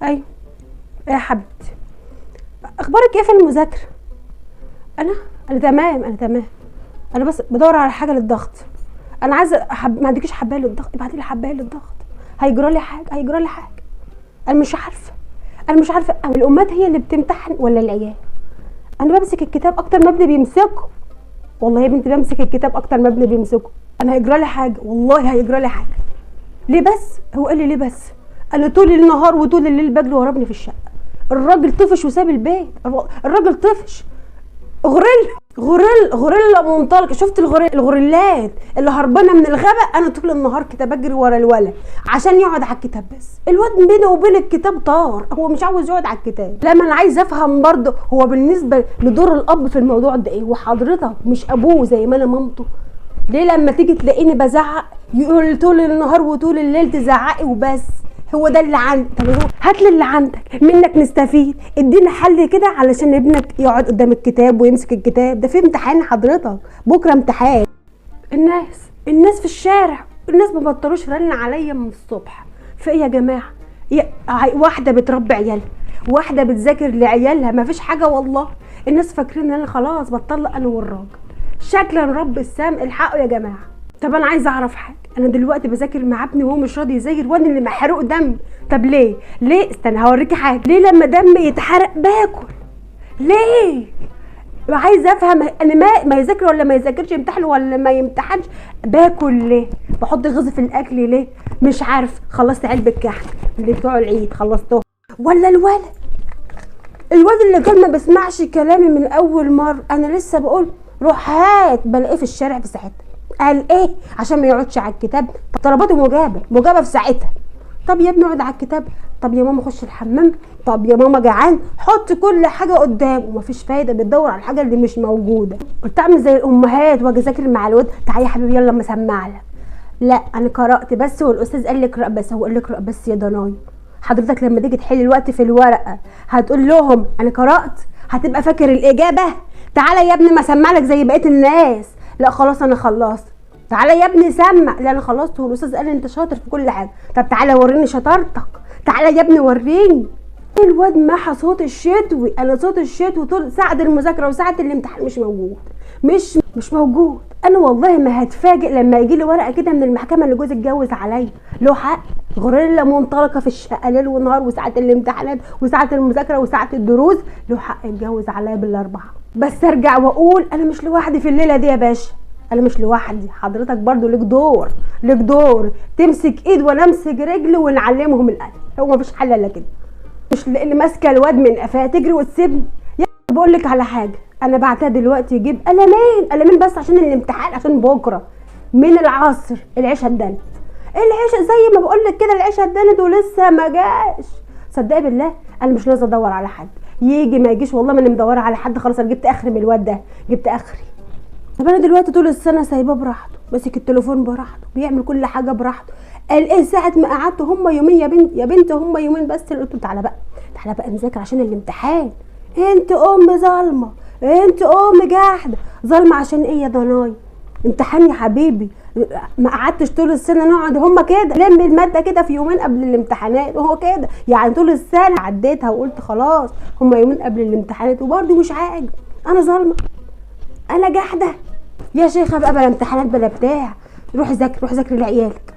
ايوه. ايه يا حبيبتي، اخبارك ايه في المذاكره؟ انا تمام، انا تمام. انا بس بدور على حاجه للضغط. انا عايزه ما عندكيش حبايه للضغط؟ ابعتي لي حبايه للضغط. هيجرى لي حاجه، هيجرى لي حاجه. انا مش عارفه، انا مش عارفه الامهات هي اللي بتمتحن ولا العيال؟ انا بمسك الكتاب اكتر ما ابني بيمسكه. والله يا بنتي بمسك الكتاب اكتر ما ابني بيمسكه. انا هيجرى لي حاجه، والله هيجرى لي حاجه. ليه بس؟ هو قال لي ليه بس؟ انا طول النهار وطول الليل بجري ورا ابني في الشقه. الراجل طفش وساب البيت. الراجل طفش. غوريلا منطلقه. شفت الغوريلات اللي هربانه من الغابه؟ انا طول النهار كده بجري ورا الولد عشان يقعد على الكتاب. بس الواد بينه وبين الكتاب طار، هو مش عاوز يقعد على الكتاب. لما انا عايز افهم برضه هو بالنسبه لدور الاب في الموضوع ده ايه، وحضرتك مش ابوه زي ما انا مامته؟ ليه لما تيجي تلاقيني بزعق يقول طول النهار وطول الليل تزعقي وبس؟ هو ده اللي عندك. طب هات لي اللي عندك منك نستفيد. ادينا حل كده علشان ابنك يقعد قدام الكتاب ويمسك الكتاب. ده في امتحان حضرتك، بكره امتحان. الناس في الشارع، الناس ما بطلوش رن عليا من الصبح. في ايه يا جماعه؟ واحده بتربي عيالها، واحده بتذاكر لعيالها، ما فيش حاجه والله. الناس فاكرين ان انا خلاص بطلق انا والراجل. شكلا رب السام الحقوا يا جماعه. طب انا عايزه اعرف حاجه، انا دلوقتي بذاكر مع ابني وهو مش راضي يذاكر وانا اللي محروق دم. طب ليه استنى هوريكي حاجه. ليه لما دمي يتحرق باكل؟ ليه؟ عايزه افهم. انا ما يذاكر ولا ما يذاكرش، يمتحن ولا ما يمتحنش، باكل ليه؟ بحط غذاء في الاكل ليه؟ مش عارف. خلصت علبه كحك اللي بتوع العيد خلصتهم. ولا الولد اللي كان ما بيسمعش كلامي من اول مره، انا لسه بقول روح هات، بلاقيه في الشارع في ساعتها. قال ايه؟ عشان ما يقعدش على الكتاب. طلباته مجابه في ساعتها. طب يا ابني اقعد على الكتاب. طب يا ماما خش الحمام. طب يا ماما جعان. حط كل حاجه قدامه، ومفيش فايده. بتدور على الحاجه اللي مش موجوده. قلت اعمل زي الامهات واجي اذاكر مع الواد. تعالى يا حبيبي يلا اما اسمع لك. لا انا قرات بس والاستاذ قال لي اقرا بس. هو قال لي اقرا بس يا ضناي. حضرتك لما تيجي تحل الوقت في الورقه هتقول لهم انا قرات؟ هتبقى فاكر الاجابه؟ تعالى يا ابني ما اسمع لك زي بقيه الناس. لا خلاص انا خلصت. تعالى يا ابني سمع. لا انا خلصت والاستاذ قال لي انت شاطر في كل حاجه. طب تعالى وريني شطارتك. تعالى يا ابني وريني. الواد محى صوت الشتوي. انا صوت الشتوي طول ساعه المذاكره وساعه الامتحان مش موجود. مش موجود. انا والله ما هتفاجئ لما يجي لي ورقه كده من المحكمه اللي جوزي اتجوز عليا. له حق. غوريلا منطلقه في الشقه ليل ونهار وساعه الامتحانات وساعه المذاكره وساعه الدروس. له حق يتجوز عليا بالاربعه. بس ارجع واقول انا مش لوحدي في الليله دي يا باشا. انا مش لوحدي، حضرتك برضو ليك دور تمسك ايد وانا امسك رجل ونعلمهم الادب. هو مفيش حل الا كده. مش اللي ماسكه الواد من قفاه تجري وتسيبني. بقول لك على حاجه، انا بعتها دلوقتي يجيب قلمين بس عشان الامتحان، عشان بكره من العصر العشاء اتدنت. العشاء زي ما بقول لك كده، العشاء اتدنت ولسه ما جاش. صدقي بالله انا مش لازم ادور على حد يجي ما يجيش. والله ما انا مدوره على حد. خلاص انا جبت اخري من الواد ده، جبت اخري. طب انا دلوقتي طول السنه سايباه براحته، ماسك التليفون براحته، بيعمل كل حاجه براحته. قال ايه ساعه ما قعدت هم يومين يا بنت هم يومين بس. قلت له تعالى بقى نذاكر عشان الامتحان. انت ام ظالمه، انت ام جاحده. ظالمه عشان ايه يا ضناي؟ امتحان يا حبيبي. ما قعدتش طول السنه نقعد هم كده لم الماده كده في يومين قبل الامتحانات وهو كده. يعني طول السنه عديتها وقلت خلاص هم يومين قبل الامتحانات وبرده مش عاجب. انا ظالمه؟ انا جاحده؟ يا شيخه بقى بلا امتحانات بلا بتاع. روح ذاكر لعيالك.